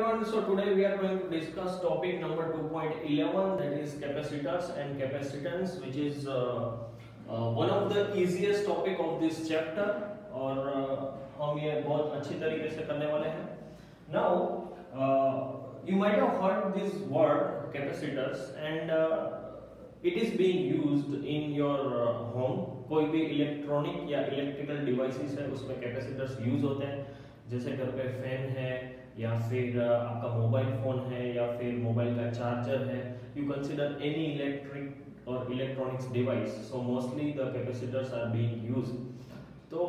everyone. So today we are going to discuss topic number 2.11, that is capacitors and capacitance, which is one of the easiest topic of this chapter और हम ये बहुत अच्छी तरीके से करने वाले हैं. Now you might have heard this word capacitors and it is being used in your home. कोई भी इलेक्ट्रॉनिक या इलेक्ट्रिकल डिवाइसेस है उसमें कैपेसिटर्स यूज होते हैं, जैसे घर पे फैन है या फिर आपका मोबाइल फोन है या फिर मोबाइल का चार्जर है. यू कंसीडर एनी इलेक्ट्रिक और electronics device, so mostly the capacitors are being used. तो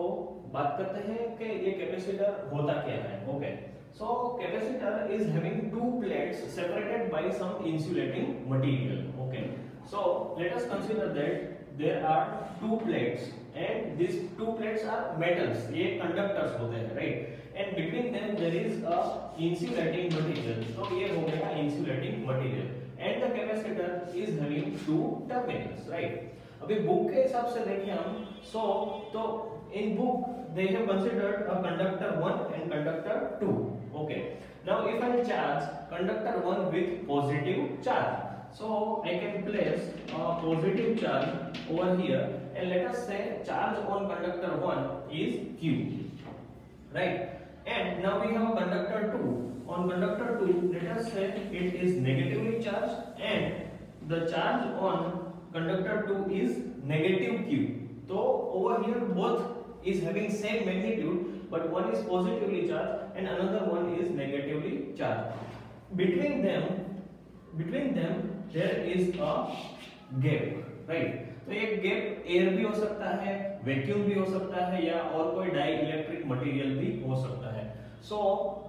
बात करते हैं कि ये कैपेसिटर होता क्या है. Okay, so capacitor is having two plates separated by some insulating material. Okay, so let us consider that there are two plates and these two plates are metals. ये conductors होते हैं, right? And between them there is a insulating material. तो ये हो गया insulating material. And the capacitor is having two terminals, right? अभी book के हिसाब से देखें हम, तो in book they have considered a conductor 1 and conductor 2. Okay. Now if I charge conductor 1 with positive charge, so I can place a positive charge over here and let us say charge on conductor 1 is Q, right? And now we have a conductor 2. On conductor 2, let us say it is negatively charged and the charge on conductor 2 is negative Q. So over here both is having same magnitude, but one is positively charged and another one is negatively charged. Between them there is a gap, right? तो ये gap air भी हो सकता है, vacuum भी हो सकता है या और कोई डाई इलेक्ट्रिक मटेरियल भी हो सकता है. So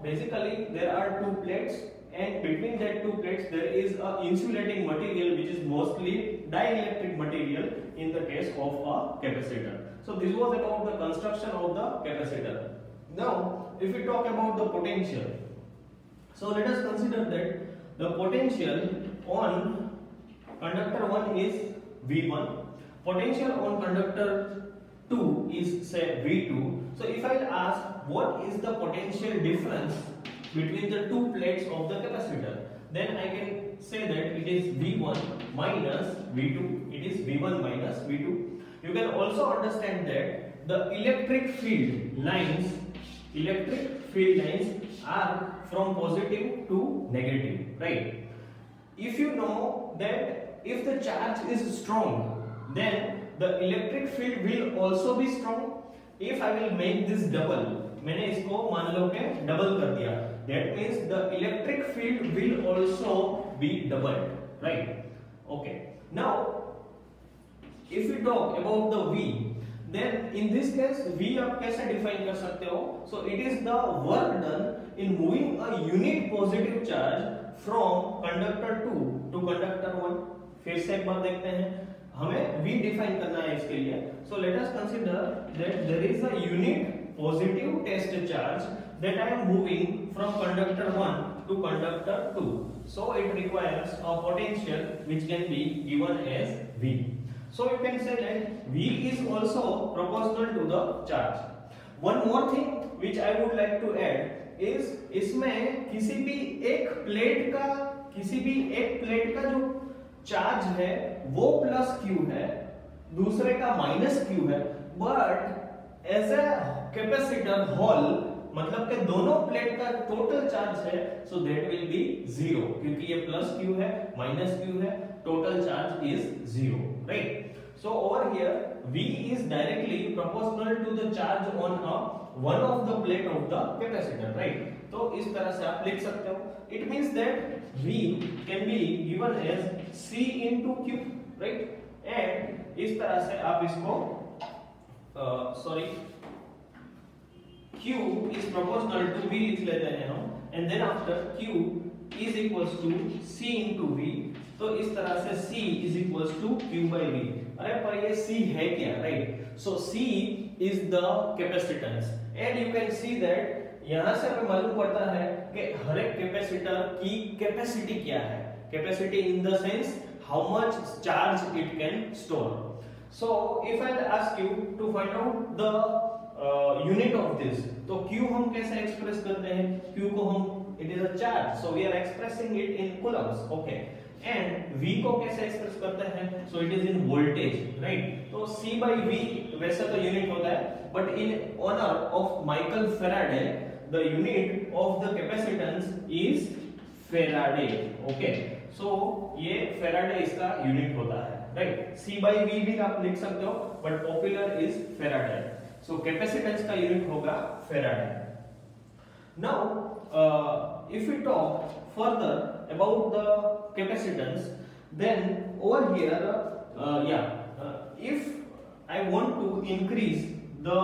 basically there are two plates and between that two plates there is a insulating material which is mostly dielectric material in the case of a capacitor. So this was about the construction of the capacitor. Now if we talk about the potential, so let us consider that the potential on conductor 1 is V1, potential on conductor 2 is say V2. So if I ask what is the potential difference between the two plates of the capacitor, then I can say that it is V1 minus V2. It is V1 minus V2. You can also understand that the electric field lines are from positive to negative, right? If you know that if the charge is strong, then the electric field will also be strong. If I will make this double, मैंने इसको मान लो के double कर दिया, that means the electric field will also be doubled, right? Okay. Now, if we talk about the V, then in this case V आप कैसे define कर सकते हो? So it is the work done in moving a unit positive charge from conductor 2 to conductor 1. फिर से एक बार देखते हैं, हमें V डिफाइन करना है इसके लिए. So let us consider that there is a unit positive test charge that I am moving from conductor 1 to conductor 2. So it requires a potential which can be given as V. So you can say that V is also proportional to the charge. One more thing which I would like to add is इसमें किसी भी एक plate का जो charge है वो plus Q है, दूसरे का माइनस क्यू है, but as a capacitor whole मतलब कि दोनों प्लेट का टोटल चार्ज है, so that will be zero, क्योंकि ये प्लस क्यू है माइनस क्यू है, total charge is zero, right? So over here V is directly proportional to the charge on one of the plate of the capacitor, right? तो इस तरह से आप लिख सकते हो. It means that V can be given as C into Q, right? And इस तरह से आप इसको Q is proportional to V लिख लेते हैं हम, and then after Q is equals to C into V. तो इस तरह से C is equals to Q by V. अरे पर ये C है क्या, right? So C is the capacitance and you can see that यहाँ से हमें मालूम पड़ता है कि हर एक कैपेसिटर की कैपेसिटी क्या है. Capacity in the sense how much charge it can store. So if I ask you to find out the unit of this, तो Q हम कैसे एक्सप्रेस करते हैं? Q को हम, it is a charge, so we are expressing it in coulombs. Okay, and V को कैसे express करते हैं? So it is in voltage, right? तो C by V वैसे तो यूनिट होता है, but in honor of Michael Faraday, the unit of the capacitance is Faraday. Okay, so ये Faraday इसका यूनिट होता है, right? C by V भी आप लिख सकते हो, but popular is Faraday. So capacitance का यूनिट होगा Faraday. Now, if we talk further about the capacitance, then over here, if I want to increase the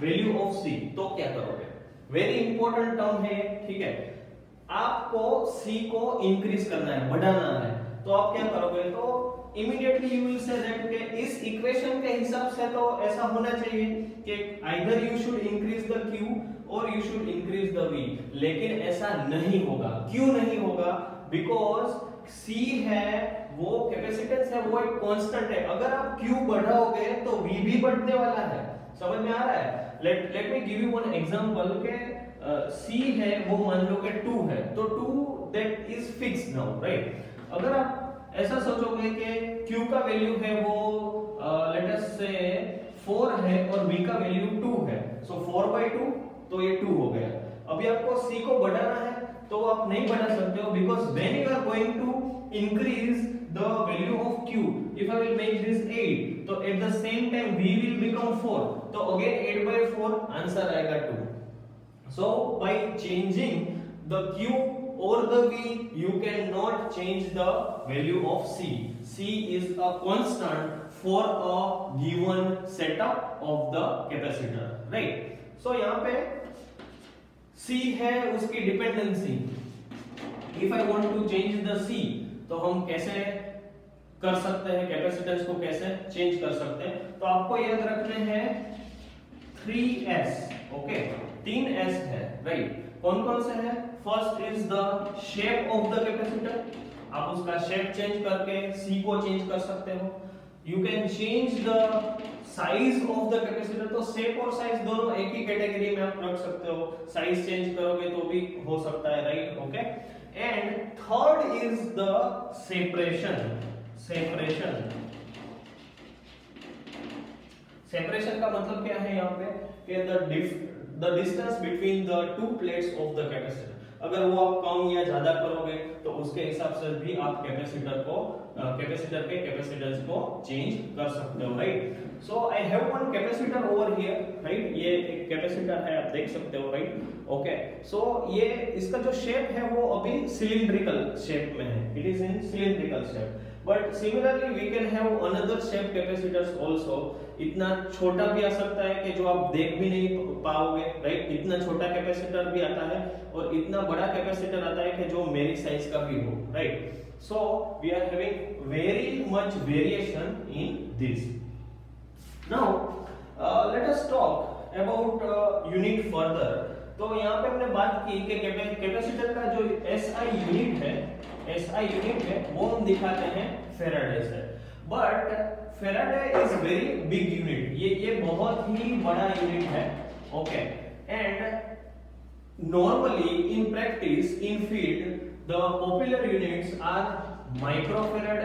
value of C, तो क्या करोगे? Very important term है, ठीक है? आपको C को increase करना है, बढ़ाना है, तो आप क्या करोगे? तो immediately you will say that के इस equation के हिसाब से तो ऐसा होना चाहिए कि either you should increase the Q और you should increase the V, लेकिन ऐसा नहीं होगा. क्यों नहीं होगा? Because C है वो कैपेसिटेंस है, वो एक कांस्टेंट है. अगर आप Q बढ़ाओगे तो V भी बढ़ने वाला है. समझ में आ रहा है? Let me give you one example के C है वो मान लो कि 2 है, तो 2 that is fixed now, right? अगर आप ऐसा सोचोगे कि Q का वैल्यू है वो let us say 4 है और V का वैल्यू 2 है, so 4/2 तो ये 2 हो गया. अभी आपको C को बढ़ाना है तो आप नहीं बढ़ा सकते हो, because when you are going to increase the value of Q, if I will make this 8, तो at the same time V will become 4, तो again 8/4 आंसर आएगा 2. So by changing the Q or the V, you cannot change the value of C. C is a constant for a given setup of the capacitor, right? So यहाँ पे C है उसकी dependency. If I want to change the C, तो हम कैसे कर सकते हैं, कैपेसिटेंस को कैसे चेंज कर सकते हैं? तो आपको याद रखने हैं 3S, ओके, 3S है, राइट? कौन कौन से है? First is the shape of the capacitor. आप उसका शेप चेंज करके C को चेंज कर सकते हो. You can change the size of the capacitor. तो शेप और साइज दोनों एक ही कैटेगरी में आप रख सकते हो. साइज चेंज करोगे तो भी हो सकता है, right? Okay. And third is the separation. Separation का मतलब क्या है यहाँ पे? कि the distance between the two plates of the capacitor. अगर वो आप कम या ज्यादा करोगे तो उसके हिसाब से भी आप कैपेसिटर के कैपेसिटेंस को चेंज कर सकते हो, right? So I have one capacitor over here, right? ये एक कैपेसिटर है, आप देख सकते हो, राइट? ओके. सो ये इसका जो शेप है वो अभी सिलिंड्रिकल शेप में है. It is in cylindrical shape. But similarly we can have another shape capacitors also. इतना छोटा भी आ सकता है कि जो आप देख भी नहीं पाओगे, राइट? इतना छोटा कैपेसिटर भी आता है और इतना बड़ा कैपेसिटर आता है कि जो मेरी साइज का भी हो, right? So we are having very much variation in this. Now let us talk about unit further. तो यहाँ पे हमने बात की कि कैपेसिटर का जो SI यूनिट है वो हम दिखाते हैं फेराडे से. But Faraday is very big unit. ये बहुत ही बड़ा यूनिट है, okay. And normally in practice in field the popular units are microfarad,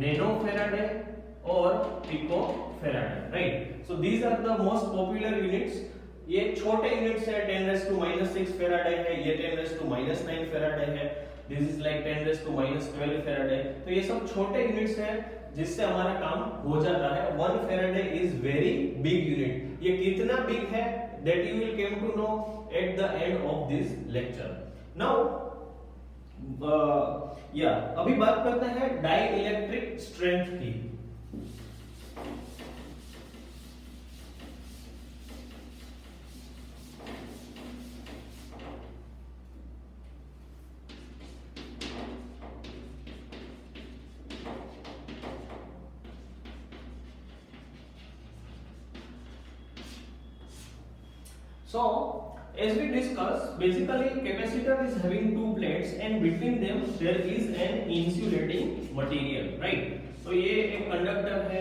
nanofarad और picofarad, right? So these are the most popular units. ये छोटे यूनिट्स है, 10⁻⁻⁶ Faraday है, ये 10⁻⁻⁹ फैराडे है, this is like 10⁻12 फैराडे. तो ये सब छोटे यूनिट्स हैं जिससे हमारा काम हो जाता है. 1 Faraday is very big unit. ये कितना बिग है that you will come to know at the end of this lecture. Now अभी बात करते हैं डाई इलेक्ट्रिक स्ट्रेंथ की. So as we discussed, basically capacitor is having two plates and between them there is an insulating material, right? So ये एक conductor है,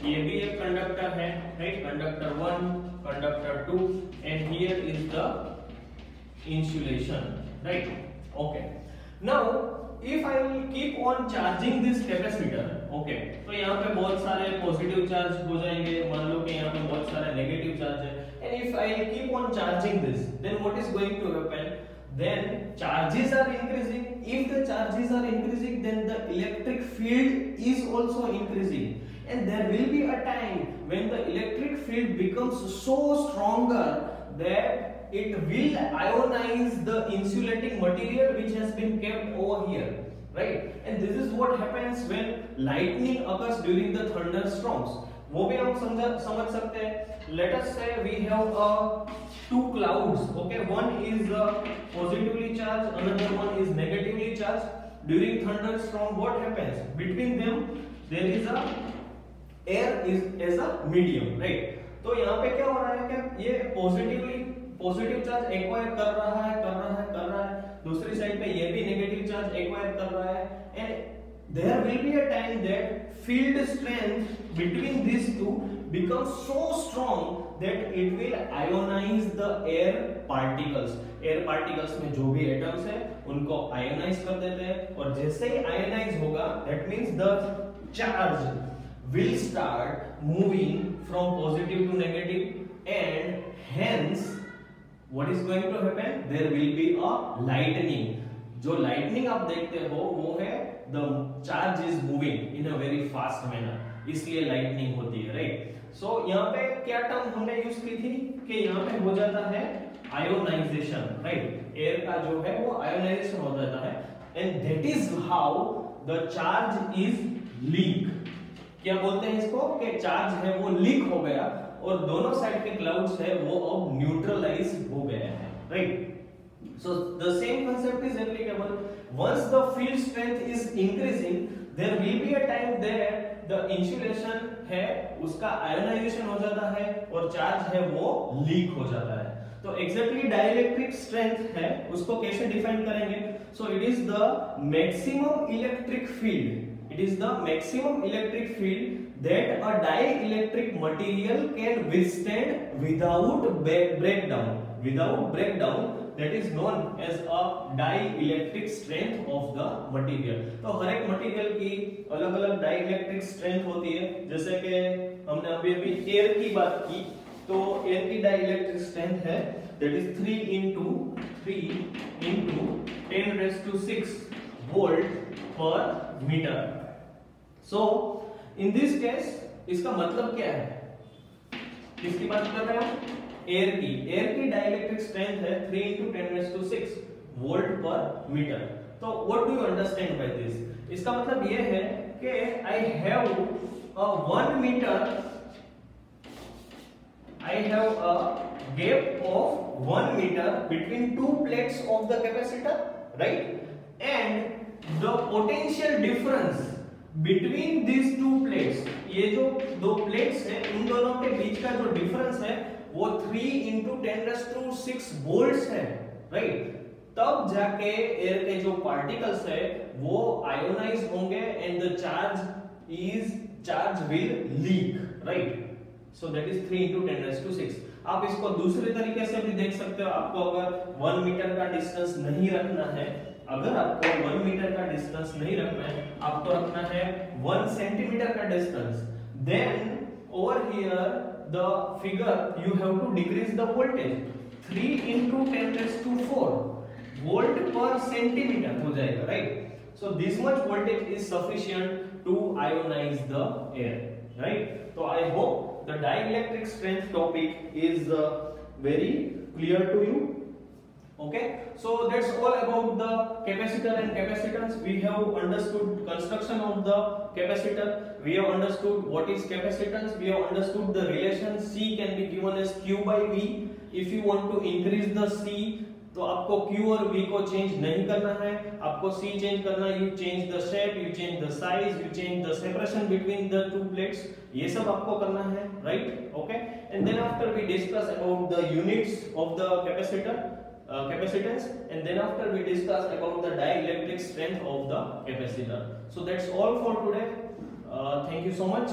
ये भी एक कंडक्टर है, right? Conductor 1, conductor 2 and here is the insulation, right? Okay, now if I will keep on charging this capacitor, okay, तो यहाँ पे बहुत सारे पॉजिटिव चार्ज हो जाएंगे, मान लो कि यहाँ पे बहुत सारे नेगेटिव चार्ज है, and if I keep on charging this, then what is going to happen? Then charges are increasing. If the charges are increasing, then the electric field is also increasing, and there will be a time when the electric field becomes so stronger that it will ionize the insulating material which has been kept over here, right? And this is what happens when lightning occurs during the thunderstorms. वो भी हम समझ सकते हैं. Let us say we have two clouds, okay, one is positively charged, another one is negatively charged. During thunderstorm what happens? Between them there is a air is as a medium, right? तो यहाँ पे क्या हो रहा है कि ये positive charge acquire कर रहा है, दूसरी साइड पे ये भी नेगेटिव चार्ज एक्वायर कर रहा है, and there will be a time that field strength between these two becomes so strong that it will ionize the air particles. Air particles में जो भी atoms है उनको ionize कर देते हैं, और जैसे ही ionize होगा that means the charge will start moving from positive to negative, and hence what is going to happen? There will be a lightning. जो lightning आप देखते हो वो है the charge is moving in a very fast manner, इसलिए lightning होती है, right? So यहाँ पे क्या टर्म हमने यूज की थी कि यहाँ पे हो जाता है ionization, right? एयर का जो है वो ionization हो जाता है, and that is how the charge is leak. क्या बोलते हैं इसको कि चार्ज है वो लीक हो गया और दोनों साइड के क्लाउड्स है वो अब न्यूट्रलाइज हो गए हैं, right? So the same concept is applicable. Once the field strength is increasing, there will be a time there the insulation है उसका ionization हो जाता है और चार्ज है वो लीक हो जाता है. तो exactly dielectric strength है उसको कैसे डिफाइन करेंगे? So it is the maximum electric field. It is the maximum electric field that a dielectric material can withstand without breakdown. Without breakdown, that is known as a dielectric strength of the material. तो हर एक material की अलग-अलग dielectric strength होती है. जैसे कि हमने अभी एयर की बात की, तो एयर की dielectric strength है that is 3 into 10 raised to 6 volt per meter. So in this case इसका मतलब क्या है? किसकी बात कर रहे हैं? एयर की डाइलेक्ट्रिक स्ट्रेंथ है 3 into 10 raised to 6 वोल्ट पर मीटर. तो what do you understand by this? इसका मतलब ये है कि I have a 1 meter, I have a gap of 1 meter between two plates of the capacitor, right? And the potential difference between these two plates, ये जो दो plates हैं उन दोनों के बीच का जो डिफरेंस है वो 3 into 10 raised to 6 volts है, राइट? तब जाके एयर के जो पार्टिकल्स है वो आयोनाइज होंगे and the charge will leak, right? So that is 3 into 10 raised to 6. आप इसको दूसरे तरीके से भी देख सकते हो. आपको अगर 1 मीटर का डिस्टेंस नहीं रखना है, अगर आपको 1 मीटर का डिस्टेंस नहीं रखना है, आपको रखना है 1 सेंटीमीटर का distance, then over here the figure you have to decrease the voltage. 3 into 10 raised to 4 volt per centimeter हो जाएगा, right? So this much voltage is sufficient to ionize the air, right? So I hope the dielectric strength topic is very clear to you. Okay, so that's all about the capacitor and capacitance. We have understood construction of the capacitor, we have understood what is capacitance, we have understood the relation C can be given as Q by V. If you want to increase the C, तो आपको Q और V को change नहीं करना है, आपको C change करना है. You change the shape, you change the size, you change the separation between the two plates. ये सब आपको करना है, right? Okay, and then after we discuss about the units of the capacitor, capacitance, and then after we discuss about the dielectric strength of the capacitor. So that's all for today. Thank you so much.